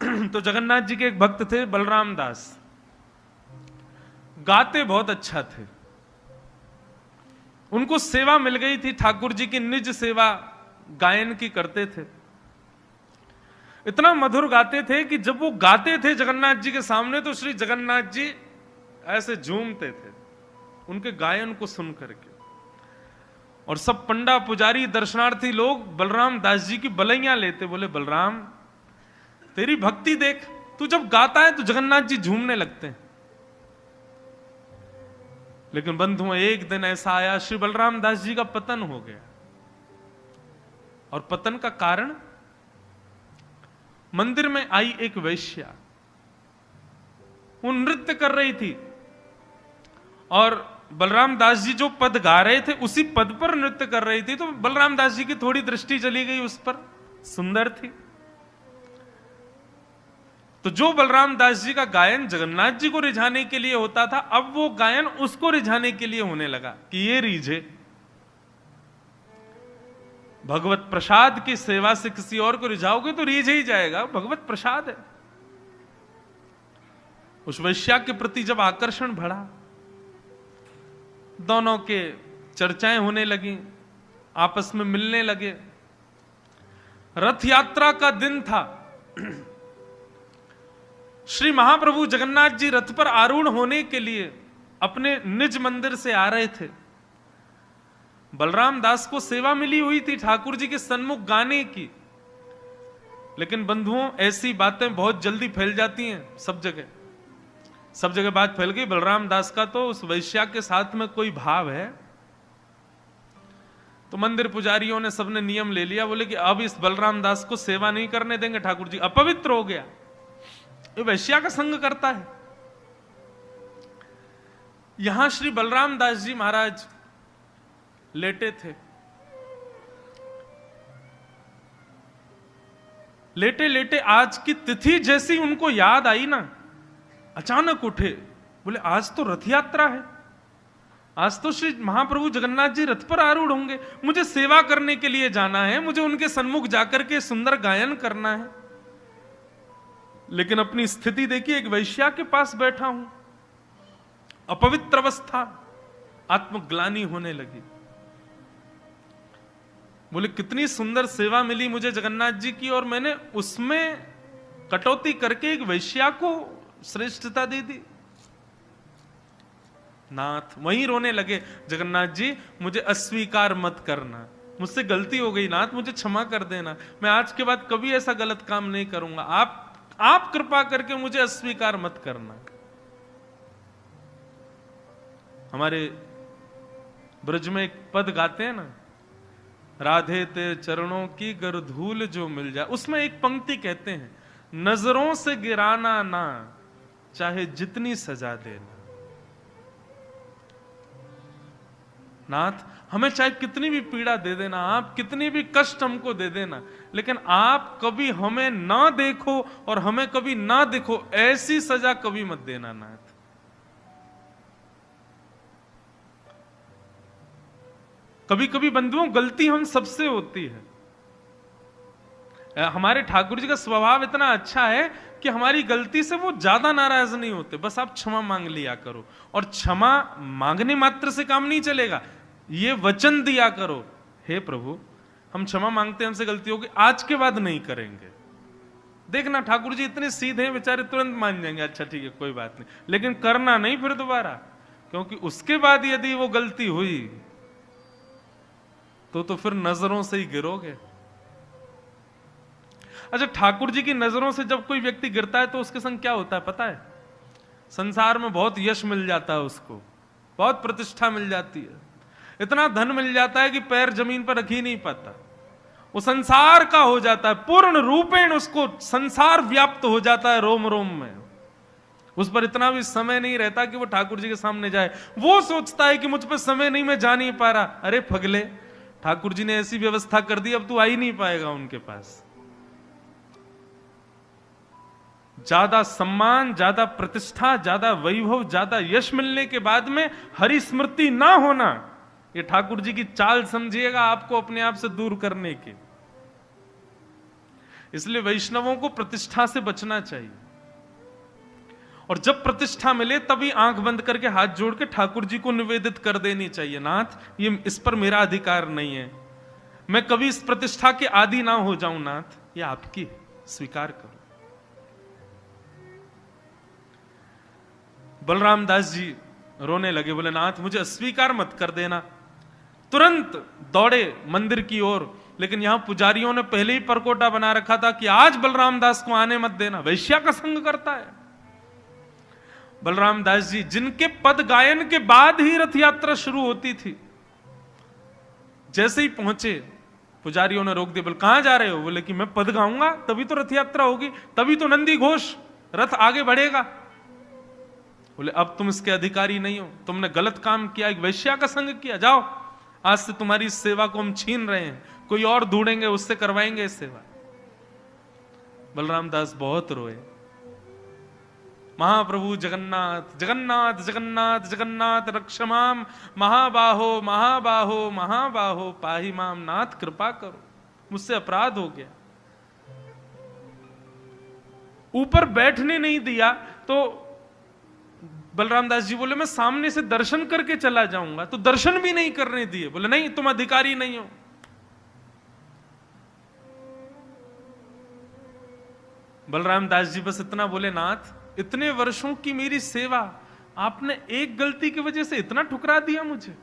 तो जगन्नाथ जी के एक भक्त थे बलराम दास, गाते बहुत अच्छा थे। उनको सेवा मिल गई थी, ठाकुर जी की निज सेवा गायन की करते थे। इतना मधुर गाते थे कि जब वो गाते थे जगन्नाथ जी के सामने तो श्री जगन्नाथ जी ऐसे झूमते थे उनके गायन को सुन करके। और सब पंडा पुजारी दर्शनार्थी लोग बलराम दास जी की बलैयां लेते, बोले बलराम तेरी भक्ति देख, तू जब गाता है तो जगन्नाथ जी झूमने लगते हैं। लेकिन बंधुओं, एक दिन ऐसा आया श्री बलराम दास जी का पतन हो गया। और पतन का कारण, मंदिर में आई एक वेश्या, वो नृत्य कर रही थी और बलराम दास जी जो पद गा रहे थे उसी पद पर नृत्य कर रही थी। तो बलराम दास जी की थोड़ी दृष्टि चली गई उस पर, सुंदर थी। तो जो बलराम दास जी का गायन जगन्नाथ जी को रिझाने के लिए होता था, अब वो गायन उसको रिझाने के लिए होने लगा कि ये रीझे। भगवत प्रसाद की सेवा से किसी और को रिझाओगे तो रीझ ही जाएगा, भगवत प्रसाद है। उस वैश्या के प्रति जब आकर्षण बढ़ा, दोनों के चर्चाएं होने लगी, आपस में मिलने लगे। रथ यात्रा का दिन था। श्री महाप्रभु जगन्नाथ जी रथ पर आरूढ़ होने के लिए अपने निज मंदिर से आ रहे थे। बलराम दास को सेवा मिली हुई थी ठाकुर जी के सन्मुख गाने की। लेकिन बंधुओं, ऐसी बातें बहुत जल्दी फैल जाती हैं सब जगह बात फैल गई। बलराम दास का तो उस वैश्या के साथ में कोई भाव है। तो मंदिर पुजारियों ने सबने नियम ले लिया, बोले कि अब इस बलराम दास को सेवा नहीं करने देंगे, ठाकुर जी अपवित्र हो गया, ये वैश्या का संग करता है। यहां श्री बलराम दास जी महाराज लेटे थे। लेटे लेटे आज की तिथि जैसी उनको याद आई ना, अचानक उठे, बोले आज तो रथ यात्रा है, आज तो श्री महाप्रभु जगन्नाथ जी रथ पर आरूढ़ होंगे, मुझे सेवा करने के लिए जाना है, मुझे उनके सन्मुख जाकर के सुंदर गायन करना है। लेकिन अपनी स्थिति देखिए, एक वैश्या के पास बैठा हूं, अपवित्र अवस्था, आत्मग्लानि होने लगी। बोले कितनी सुंदर सेवा मिली मुझे जगन्नाथ जी की और मैंने उसमें कटौती करके एक वैश्या को श्रेष्ठता दे दी। नाथ वहीं रोने लगे, जगन्नाथ जी मुझे अस्वीकार मत करना, मुझसे गलती हो गई नाथ, मुझे क्षमा कर देना, मैं आज के बाद कभी ऐसा गलत काम नहीं करूंगा, आप कृपा करके मुझे अस्वीकार मत करना। हमारे ब्रज में एक पद गाते हैं ना, राधे ते चरणों की गर धूल जो मिल जाए, उसमें एक पंक्ति कहते हैं, नजरों से गिराना ना चाहे जितनी सजा देना। नाथ हमें चाहे कितनी भी पीड़ा दे देना, आप कितनी भी कष्ट हमको दे देना, लेकिन आप कभी हमें ना देखो और हमें कभी ना देखो, ऐसी सजा कभी मत देना नाथ। कभी कभी बंधुओं गलती हम सबसे होती है। हमारे ठाकुर जी का स्वभाव इतना अच्छा है कि हमारी गलती से वो ज्यादा नाराज नहीं होते, बस आप क्षमा मांग लिया करो। और क्षमा मांगने मात्र से काम नहीं चलेगा, ये वचन दिया करो, हे प्रभु हम क्षमा मांगते हैं, हमसे गलती होगी, आज के बाद नहीं करेंगे। देखना ठाकुर जी इतने सीधे हैं, बेचारे तुरंत मान जाएंगे, अच्छा ठीक है कोई बात नहीं, लेकिन करना नहीं फिर दोबारा, क्योंकि उसके बाद यदि वो गलती हुई तो फिर नजरों से ही गिरोगे। अच्छा, ठाकुर जी की नजरों से जब कोई व्यक्ति गिरता है तो उसके संग क्या होता है पता है? संसार में बहुत यश मिल जाता है उसको, बहुत प्रतिष्ठा मिल जाती है, इतना धन मिल जाता है कि पैर जमीन पर रख ही नहीं पाता, वो संसार का हो जाता है, पूर्ण रूपेण उसको संसार व्याप्त हो जाता है रोम रोम में। उस पर इतना भी समय नहीं रहता कि वो ठाकुर जी के सामने जाए। वो सोचता है कि मुझ पर समय नहीं, मैं जा नहीं पा रहा। अरे फगले, ठाकुर जी ने ऐसी व्यवस्था कर दी, अब तू आ ही नहीं पाएगा उनके पास। ज्यादा सम्मान, ज्यादा प्रतिष्ठा, ज्यादा वैभव, ज्यादा यश मिलने के बाद में हरि स्मृति ना होना, ये ठाकुर जी की चाल समझिएगा आपको अपने आप से दूर करने की। इसलिए वैष्णवों को प्रतिष्ठा से बचना चाहिए, और जब प्रतिष्ठा मिले तभी आंख बंद करके हाथ जोड़ के ठाकुर जी को निवेदित कर देनी चाहिए, नाथ ये इस पर मेरा अधिकार नहीं है, मैं कभी इस प्रतिष्ठा के आदी ना हो जाऊं, नाथ ये आपकी, स्वीकार करो। बलराम दास जी रोने लगे, बोले नाथ मुझे अस्वीकार मत कर देना। तुरंत दौड़े मंदिर की ओर, लेकिन यहां पुजारियों ने पहले ही परकोटा बना रखा था कि आज बलराम दास को आने मत देना, वैश्या का संग करता है। बलराम दास जी जिनके पद गायन के बाद ही रथ यात्रा शुरू होती थी, जैसे ही पहुंचे पुजारियों ने रोक दिया, बोले कहां जा रहे हो? बोले कि मैं पद गाऊंगा तभी तो रथ यात्रा होगी, तभी तो नंदी घोष रथ आगे बढ़ेगा। बोले अब तुम इसके अधिकारी नहीं हो, तुमने गलत काम किया, एक वैश्या का संग किया, जाओ आज से तुम्हारी इस सेवा को हम छीन रहे हैं, कोई और ढूंढेंगे उससे करवाएंगे इस सेवा। बलराम दास बहुत रोए। महाप्रभु जगन्नाथ जगन्नाथ जगन्नाथ जगन्नाथ रक्षमाम, महाबाहो महाबाहो महाबाहो पाही माम, नाथ कृपा करो मुझसे अपराध हो गया। ऊपर बैठने नहीं दिया तो बलराम दास जी बोले मैं सामने से दर्शन करके चला जाऊंगा, तो दर्शन भी नहीं करने दिए। बोले नहीं तुम अधिकारी नहीं हो। बलराम दास जी बस इतना बोले, नाथ इतने वर्षों की मेरी सेवा आपने एक गलती की वजह से इतना ठुकरा दिया मुझे,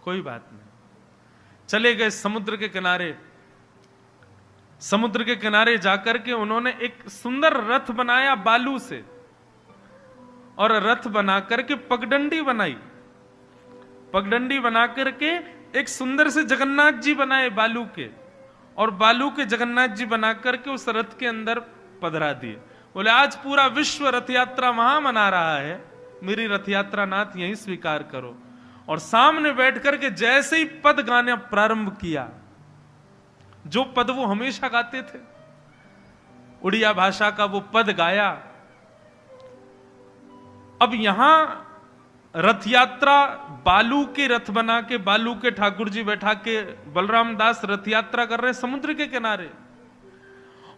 कोई बात नहीं। चले गए समुद्र के किनारे। समुद्र के किनारे जाकर के उन्होंने एक सुंदर रथ बनाया बालू से, और रथ बना करके पगडंडी बनाई। पगडंडी बना करके एक सुंदर से जगन्नाथ जी बनाए बालू के, और बालू के जगन्नाथ जी बना करके उस रथ के अंदर पधरा दिए। बोले आज पूरा विश्व रथ यात्रा वहां मना रहा है, मेरी रथ यात्रा नाथ यहीं स्वीकार करो। और सामने बैठ करके जैसे ही पद गाने प्रारंभ किया, जो पद वो हमेशा गाते थे, उड़िया भाषा का वो पद गाया। अब यहां रथ यात्रा बालू के रथ बना के, बालू के ठाकुर जी बैठा के बलराम दास रथ यात्रा कर रहे समुद्र के किनारे,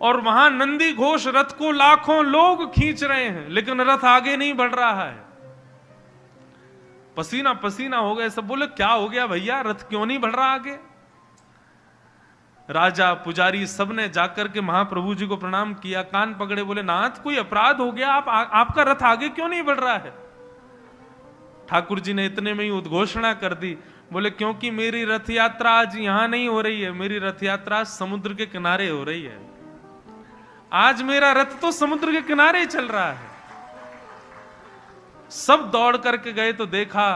और वहां नंदी घोष रथ को लाखों लोग खींच रहे हैं, लेकिन रथ आगे नहीं बढ़ रहा है। पसीना पसीना हो गए सब। बोले क्या हो गया भैया, रथ क्यों नहीं बढ़ रहा आगे? राजा पुजारी सबने जाकर के महाप्रभु जी को प्रणाम किया, कान पकड़े, बोले नाथ कोई अपराध हो गया, आपका रथ आगे क्यों नहीं बढ़ रहा है? ठाकुर जी ने इतने में ही उद्घोषणा कर दी। बोले क्योंकि मेरी रथ यात्रा आज यहां नहीं हो रही है, मेरी रथ यात्रा समुद्र के किनारे हो रही है। आज मेरा रथ तो समुद्र के किनारे चल रहा है। सब दौड़ करके गए तो देखा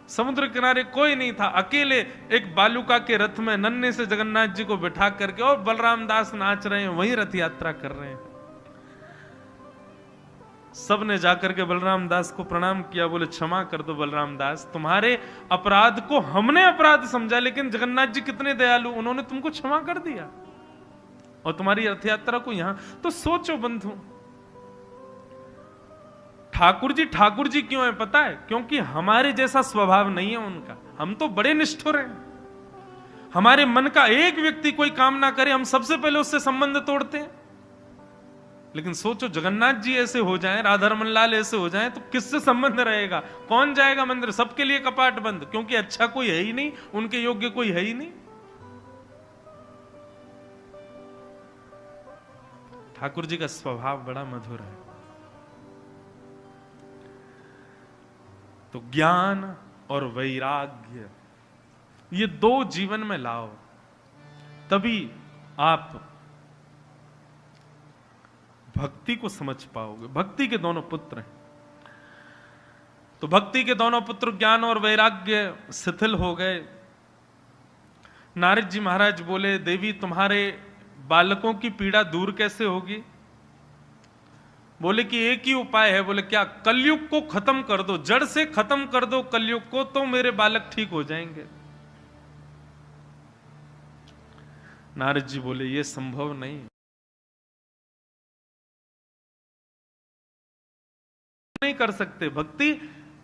समुद्र किनारे कोई नहीं था, अकेले एक बालूका के रथ में नन्हे से जगन्नाथ जी को बिठा करके और बलराम दास नाच रहे हैं, वही रथ यात्रा कर रहे हैं। सब ने जाकर के बलराम दास को प्रणाम किया। बोले क्षमा कर दो बलराम दास, तुम्हारे अपराध को हमने अपराध समझा, लेकिन जगन्नाथ जी कितने दयालु, उन्होंने तुमको क्षमा कर दिया और तुम्हारी रथ यात्रा को यहां। तो सोचो बंधु, ठाकुर जी क्यों है पता है? क्योंकि हमारे जैसा स्वभाव नहीं है उनका। हम तो बड़े निष्ठुर हैं। हमारे मन का एक व्यक्ति कोई काम ना करे, हम सबसे पहले उससे संबंध तोड़ते हैं। लेकिन सोचो जगन्नाथ जी ऐसे हो जाएं, राधा रमन लाल ऐसे हो जाएं, तो किससे संबंध रहेगा? कौन जाएगा मंदिर? सबके लिए कपाट बंद, क्योंकि अच्छा कोई है ही नहीं, उनके योग्य कोई है ही नहीं। ठाकुर जी का स्वभाव बड़ा मधुर है। तो ज्ञान और वैराग्य ये दो जीवन में लाओ, तभी आप भक्ति को समझ पाओगे। भक्ति के दोनों पुत्र हैं। तो भक्ति के दोनों पुत्र ज्ञान और वैराग्य शिथिल हो गए। नारद जी महाराज बोले, देवी तुम्हारे बालकों की पीड़ा दूर कैसे होगी? बोले कि एक ही उपाय है। बोले क्या? कलयुग को खत्म कर दो, जड़ से खत्म कर दो कलयुग को, तो मेरे बालक ठीक हो जाएंगे। नारद जी बोले ये संभव नहीं, नहीं कर सकते। भक्ति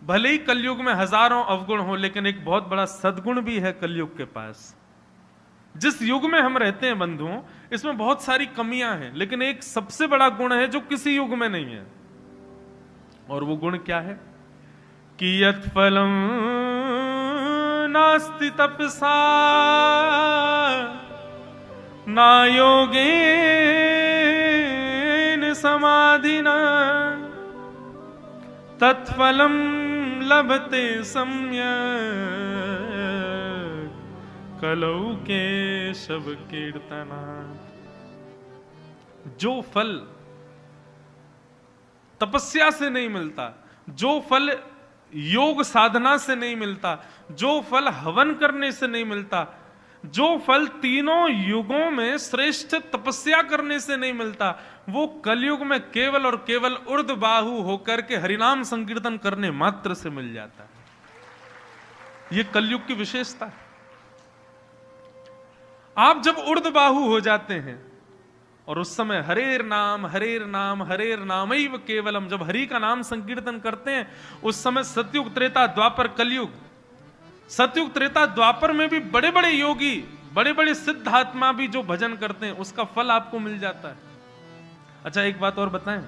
भले ही कलयुग में हजारों अवगुण हो, लेकिन एक बहुत बड़ा सद्गुण भी है कलयुग के पास, जिस युग में हम रहते हैं बंधुओं, इसमें बहुत सारी कमियां हैं, लेकिन एक सबसे बड़ा गुण है जो किसी युग में नहीं है, और वो गुण क्या है कि यत् फलम नास्ति तपसा ना योगेन समाधिना तत्फलम लभते सम्यक् कलौ केशव कीर्तना। जो फल तपस्या से नहीं मिलता, जो फल योग साधना से नहीं मिलता, जो फल हवन करने से नहीं मिलता, जो फल तीनों युगों में श्रेष्ठ तपस्या करने से नहीं मिलता, वो कलयुग में केवल और केवल ऊर्ध्वबाहु होकर के हरिनाम संकीर्तन करने मात्र से मिल जाता है। ये कलयुग की विशेषता है। आप जब ऊर्ध्वबाहु हो जाते हैं और उस समय हरेर नाम हरेर नाम हरेर नामैव केवलम, जब हरि का नाम संकीर्तन करते हैं, उस समय सतयुग त्रेता द्वापर कलयुग, सतयुग त्रेता द्वापर में भी बड़े बड़े योगी, बड़े बड़े सिद्धात्मा भी जो भजन करते हैं, उसका फल आपको मिल जाता है। अच्छा, एक बात और बताएं,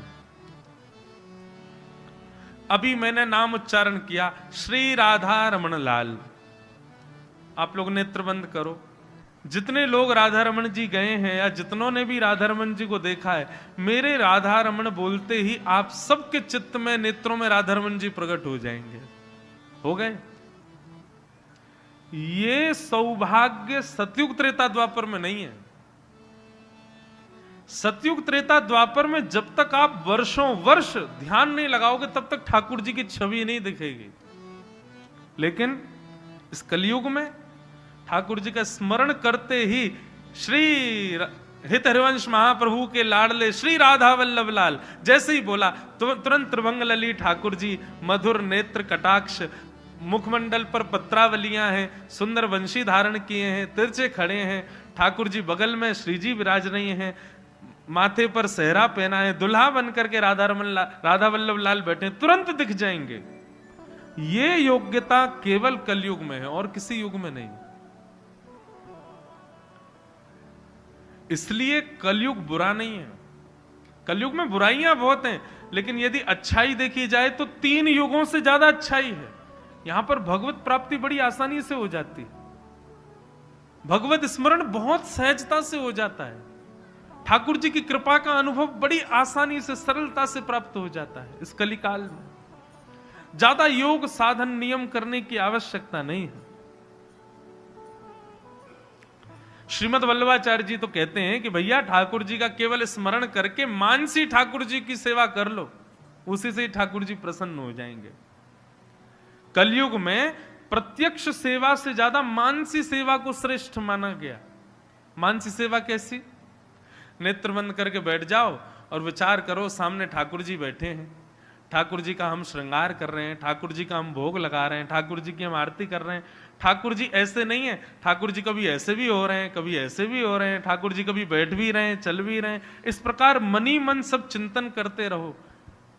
अभी मैंने नाम उच्चारण किया श्री राधा रमण लाल, आप लोग नेत्र बंद करो। जितने लोग राधा रमन जी गए हैं या जितनों ने भी राधा रमन जी को देखा है, मेरे राधा रमन बोलते ही आप सबके चित्त में, नेत्रों में राधा रमन जी प्रकट हो जाएंगे। हो गए? ये सौभाग्य सतयुग त्रेता द्वापर में नहीं है। सतयुग त्रेता द्वापर में जब तक आप वर्षों वर्ष ध्यान नहीं लगाओगे, तब तक ठाकुर जी की छवि नहीं दिखेगी। लेकिन इस कलयुग में ठाकुर जी का स्मरण करते ही श्री हित हरिवंश महाप्रभु के लाडले श्री राधा वल्लभ लाल जैसे ही बोला, तुरंत त्रिभंग लली ठाकुर जी, मधुर नेत्र कटाक्ष, मुखमंडल पर पत्रावलियां हैं, सुंदर वंशी धारण किए हैं, तिरछे खड़े हैं, ठाकुर जी बगल में श्री जी विराज रही हैं, माथे पर सहरा पहना है, दुल्हा बनकर के राधा वल्लभ लाल बैठे, तुरंत दिख जाएंगे। ये योग्यता केवल कलयुग में है और किसी युग में नहीं। इसलिए कलयुग बुरा नहीं है। कलयुग में बुराइयां बहुत हैं, लेकिन यदि अच्छाई देखी जाए तो 3 युगों से ज्यादा अच्छाई है। यहां पर भगवत प्राप्ति बड़ी आसानी से हो जाती है, भगवत स्मरण बहुत सहजता से हो जाता है, ठाकुर जी की कृपा का अनुभव बड़ी आसानी से, सरलता से प्राप्त हो जाता है। इस कलिकाल में ज्यादा योग साधन नियम करने की आवश्यकता नहीं है। श्रीमद् वल्लभाचार्य जी तो कहते हैं कि भैया ठाकुर जी का केवल स्मरण करके मानसी ठाकुर जी की सेवा कर लो, उसी से ही ठाकुर जी प्रसन्न हो जाएंगे। कलयुग में प्रत्यक्ष सेवा से ज्यादा मानसी सेवा को श्रेष्ठ माना गया। मानसी सेवा कैसी? नेत्र बंद करके बैठ जाओ और विचार करो, सामने ठाकुर जी बैठे हैं, ठाकुर जी का हम श्रृंगार कर रहे हैं, ठाकुर जी का हम भोग लगा रहे हैं, ठाकुर जी की हम आरती कर रहे हैं। ठाकुर जी ऐसे नहीं है, ठाकुर जी कभी ऐसे भी हो रहे हैं, कभी ऐसे भी हो रहे हैं, ठाकुर जी कभी बैठ भी रहे हैं, चल भी रहे हैं। इस प्रकार मनी मन सब चिंतन करते रहो।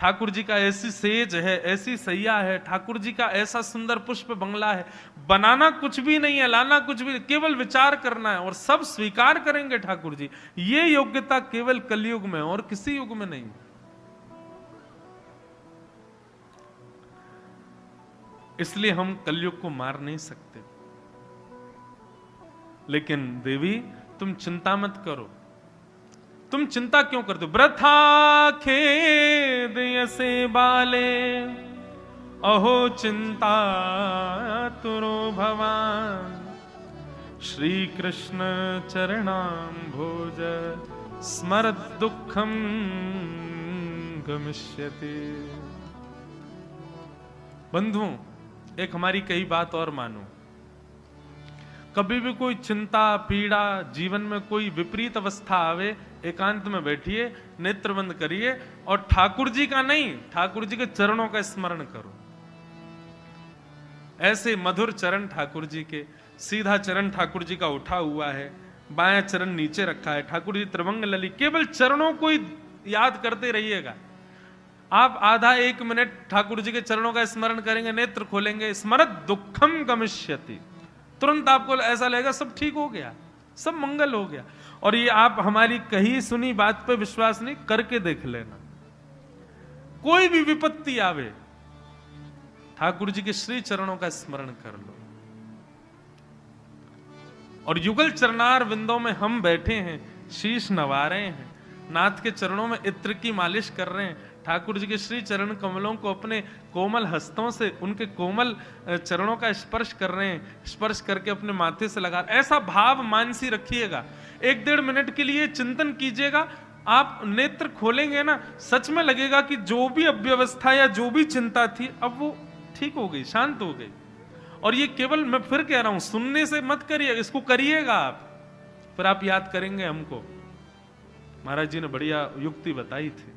ठाकुर जी का ऐसी सेज है, ऐसी सैया है, ठाकुर जी का ऐसा सुंदर पुष्प बंगला है। बनाना कुछ भी नहीं है, लाना कुछ भी, केवल विचार करना है और सब स्वीकार करेंगे ठाकुर जी। ये योग्यता केवल कलयुग में और किसी युग में नहीं। इसलिए हम कलयुग को मार नहीं सकते। लेकिन देवी तुम चिंता मत करो। तुम चिंता क्यों करते हो? वृथा खेद यसे बाले अहो चिंता तुरो भवान श्री कृष्ण चरणाम भोज स्मरत दुखम गमिष्यति। बंधुओं, एक हमारी कई बात और मानो। कभी भी कोई चिंता पीड़ा, जीवन में कोई विपरीत अवस्था आवे, एकांत में बैठिए, नेत्र बंद करिए और ठाकुर जी का नहीं, ठाकुर जी के चरणों का स्मरण करो। ऐसे मधुर चरण ठाकुर जी के, सीधा चरण ठाकुर जी का उठा हुआ है, बायां चरण नीचे रखा है, ठाकुर जी त्रिभंग लली, केवल चरणों को ही याद करते रहिएगा। आप आधा 1 मिनट ठाकुर जी के चरणों का स्मरण करेंगे, नेत्र खोलेंगे, स्मरत दुखम गमिष्यति, तुरंत आपको ऐसा लगेगा सब ठीक हो गया, सब मंगल हो गया। और ये आप हमारी कही सुनी बात पे विश्वास नहीं, करके देख लेना। कोई भी विपत्ति आवे, ठाकुर जी के श्री चरणों का स्मरण कर लो। और युगल चरणार विंदों में हम बैठे हैं, शीश नवा रहे हैं, नाथ के चरणों में इत्र की मालिश कर रहे हैं, ठाकुर जी के श्री चरण कमलों को अपने कोमल हस्तों से उनके कोमल चरणों का स्पर्श कर रहे हैं, स्पर्श करके अपने माथे से लगा। ऐसा भाव मानसी रखिएगा, 1-1.5 मिनट के लिए चिंतन कीजिएगा। आप नेत्र खोलेंगे ना, सच में लगेगा कि जो भी अव्यवस्था या जो भी चिंता थी अब वो ठीक हो गई, शांत हो गई। और ये केवल, मैं फिर कह रहा हूं, सुनने से मत करिए, इसको करिएगा आप, फिर आप याद करेंगे हमको। महाराज जी ने बढ़िया युक्ति बताई थी।